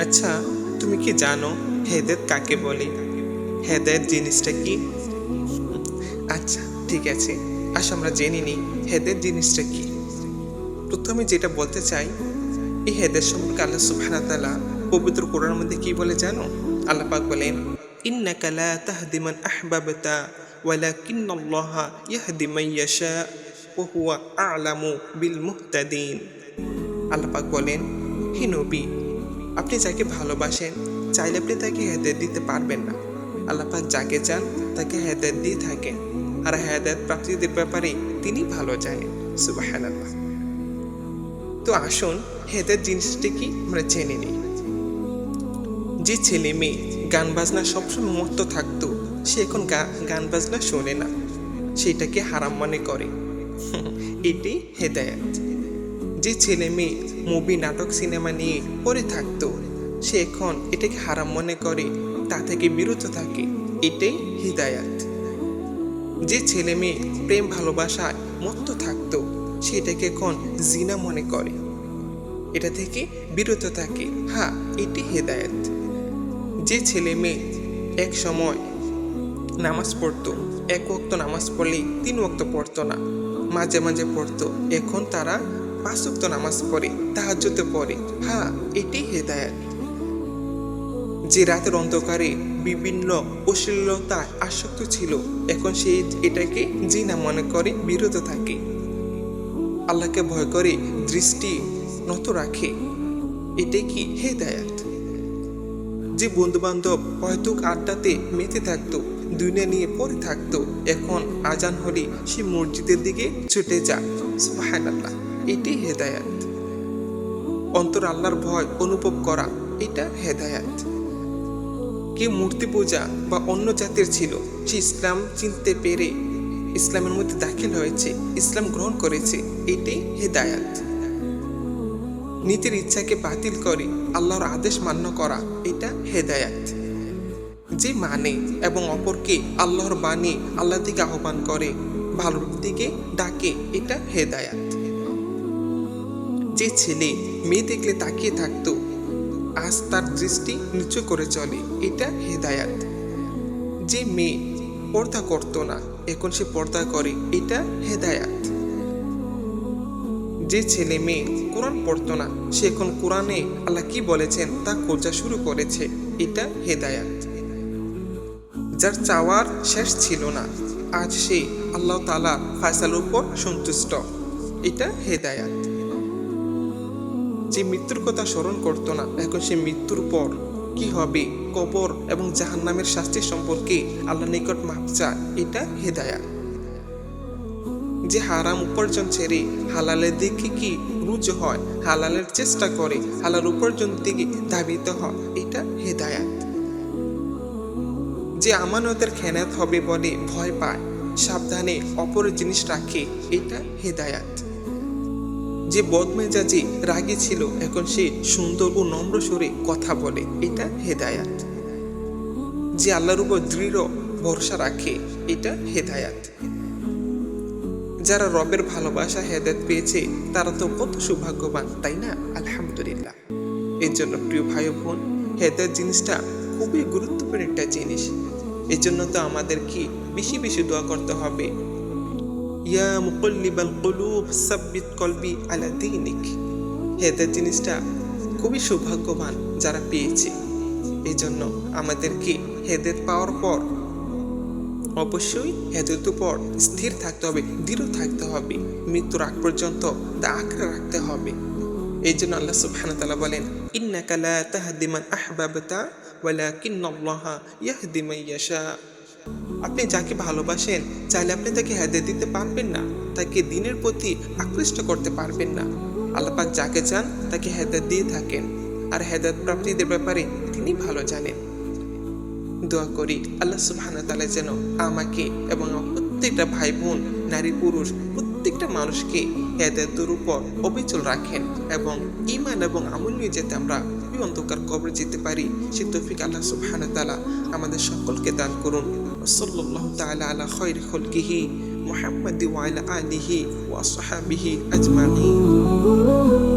আচ্ছা, তুমি কি জানো হেদায়েত কাকে বলে? হেদায়েত জিনিসটা কি? আচ্ছা, ঠিক আছে, আসো আমরা জেনে নিই হেদায়েত জিনিসটা কি। প্রথমে যেটা বলতে চাই, এই হেদায়েত সম্পর্কে আল্লাহ সুবহানাহু ওয়া তাআলা পবিত্র কোরআনের মধ্যে কি বলে জানো? আল্লাহ পাক বলেন, ইন্নাকা লা তাহদি মান আহবাবতা ওয়ালাকিন্নাল্লাহা ইয়াহদি মান ইয়াশা ওয়া হুয়া আ'লামু বিল মুহতাদিন। আল্লাহ পাক বলেন, হে নবী, আপনি যাকে ভালোবাসেন চাইলে আপনি তাকে হেদায়েত দিতে পারবেন না। আল্লাহ পাক যাকে চান তাকে হেদায়েত দিয়ে থাকেন, আর হেদায়েত প্রাপ্তিদের ব্যাপারে তিনি ভালো জানেন। সুবহানাল্লাহ। তো আসুন হেদায়েত জিনিসটি কি আমরা জেনে নিই। যে ছেলে মেয়ে গান বাজনা সবসময় মত্ত থাকতো, সে এখন গান বাজনা শোনে না, সেটাকে হারাম মনে করে। এটি হেদায়েত। যে ছেলে মেয়ে মুভি নাটক সিনেমা নিয়ে পড়ে থাকতো, সে এখন এটাকে হারাম মনে করে, তা থেকে বিরত থাকে, এটাই হিদায়াত। যে ছেলে মেয়ে প্রেম ভালোবাসায় মত্ত থাকতো, সেটাকে এখন জিনা মনে করে, এটা থেকে বিরত থাকে, হ্যাঁ, এটি হেদায়েত। যে ছেলে মেয়ে এক সময় নামাজ পড়তো, এক ওয়াক্ত নামাজ পড়লে 3 ওয়াক্ত পড়তো না, মাঝে মাঝে পড়তো, এখন তারা 5 ওয়াক্ত নামাজ পড়ে, তাহাজ্জুদে পড়ে, হ্যাঁ, এটি হেদায়েত। যে রাতের অন্ধকারে বিভিন্ন অশ্লীলতায় আসক্ত ছিল, এখন সে এটাকে জিনা মনে করে, বিরত থাকে, আল্লাহকে ভয় করে দৃষ্টি নত রাখে, এটাই কি হেদায়েত। যে বন্ধু বান্ধব হয়তো আড্ডাতে মেতে থাকতো, দুনিয়া নিয়ে পড়ে থাকতো, এখন আজান হলে সে মসজিদের দিকে ছুটে যায়, সুবহানাল্লাহ, এটি হেদায়েত। অন্তর আল্লাহর ভয় অনুভব করা, এটা হেদায়েত। কে মূর্তি পূজা বা অন্য জাতির ছিল, সে ইসলাম চিনতে পেরে ইসলামের মধ্যে দাখিল হয়েছে, ইসলাম গ্রহণ করেছে, এটি হেদায়েত। নিজের ইচ্ছাকে বাতিল করে আল্লাহর আদেশ মান্য করা, এটা হেদায়েত। যে মানে এবং অপরকে আল্লাহর বাণী আল্লাহ দিকে আহ্বান করে, ভালোর দিকে ডাকে, এটা হেদায়েত। যে ছেলে মেয়ে দেখলে তাকিয়ে থাকতো, আজ তার দৃষ্টি নিচু করে চলে, এটা হেদায়েত। যে মেয়ে পর্দা করতো না, এখন সে পর্দা করে, এটা হেদায়েত। যে ছেলে মেয়ে কোরআন পড়তো না, সে এখন কোরআনে আল্লাহ কি বলেছেন তা খোঁজা শুরু করেছে, এটা হেদায়েত। যার চাওয়ার শেষ ছিল না, আজ সে আল্লাহ তাআলার ফয়সালার উপর সন্তুষ্ট, এটা হেদায়েত। যে মৃত্যুর কথা স্মরণ করতো না, এখন সে মৃত্যুর পর কি হবে, কবর এবং জাহান্নামের শাস্তি সম্পর্কে আল্লাহর নিকট মাফ চায়, এটা হেদায়েত। যে হারাম উপার্জন ছেড়ে হালালের দিকে কি রুজু হয়, হালালের চেষ্টা করে, হালাল উপার্জন দিকে ধাবিত হয়, এটা হেদায়েত। যে আমানতের খেয়ানত হবে বলে ভয় পায়, সাবধানে অপরের জিনিস রাখে, এটা হেদায়েত। যে বদমেজাজি রাগী ছিল, এখন সে সুন্দর ও নম্র সুরে কথা বলে, এটা হেদায়েত। যে আল্লাহর উপর দৃঢ় ভরসা রাখে, এটা হেদায়েত। যারা রবের ভালোবাসা হেদায়েত পেয়েছে, তারা তো কত সৌভাগ্যবান, তাই না? আলহামদুলিল্লাহ। এর জন্য প্রিয় ভাই বোন, হেদায়েত জিনিসটা খুবই গুরুত্বপূর্ণ একটা জিনিস। এর জন্য তো আমাদেরকে বেশি বেশি দোয়া করতে হবে, ইয়া মুকাল্লিবাল কুলুব সাব্বিত কলবি আলা দীনিক। হেদায়েত জিনিসটা খুবই সৌভাগ্যবান যারা পেয়েছে। এই জন্য আমাদেরকে হেদায়েত পাওয়ার পর অবশ্যই হেদায়েতের উপর স্থির থাকতে হবে, দৃঢ় থাকতে হবে, মৃত্যুর আগ পর্যন্ত তা আঁকড়ে রাখতে হবে। এই জন্য আল্লাহ সুবহানাহু ওয়া তাআলা বলেন, ইন্নাকা লা তাহদি মান আহবাবতা ওয়ালাকিন্নাল্লাহা ইয়াহদি মান ইয়াশা। আপনি যাকে ভালোবাসেন চাইলে আপনি তাকে হেদায়েত দিতে পারবেন না, তাকে দ্বীনের প্রতি আকৃষ্ট করতে পারবেন না। আল্লাহ পাক যাকে চান তাকে হেদায়েত দিয়ে থাকেন, আর হেদায়েত প্রাপ্তিদের ব্যাপারে তিনি ভালো জানেন। দোয়া করি আল্লাহ সুবহানাহু ওয়া তাআলা যেন আমাকে এবং আমার প্রত্যেকটা ভাই বোন, নারী পুরুষ, প্রত্যেকটা মানুষকে হেদায়েতের উপর অবিচল রাখেন, এবং ঈমান এবং আমল নিয়ে যাতে আমরা ওই অন্ধকার কবরে যেতে পারি, সে তৌফিক আল্লাহ সুবহানাহু ওয়া তাআলা আমাদের সকলকে দান করুন। সাল্লাল্লাহু তাআলা আলা খায়রি খালকিহি মুহাম্মাদি ওয়া আলা আলিহি ওয়া আসহাবিহি আজমাইন।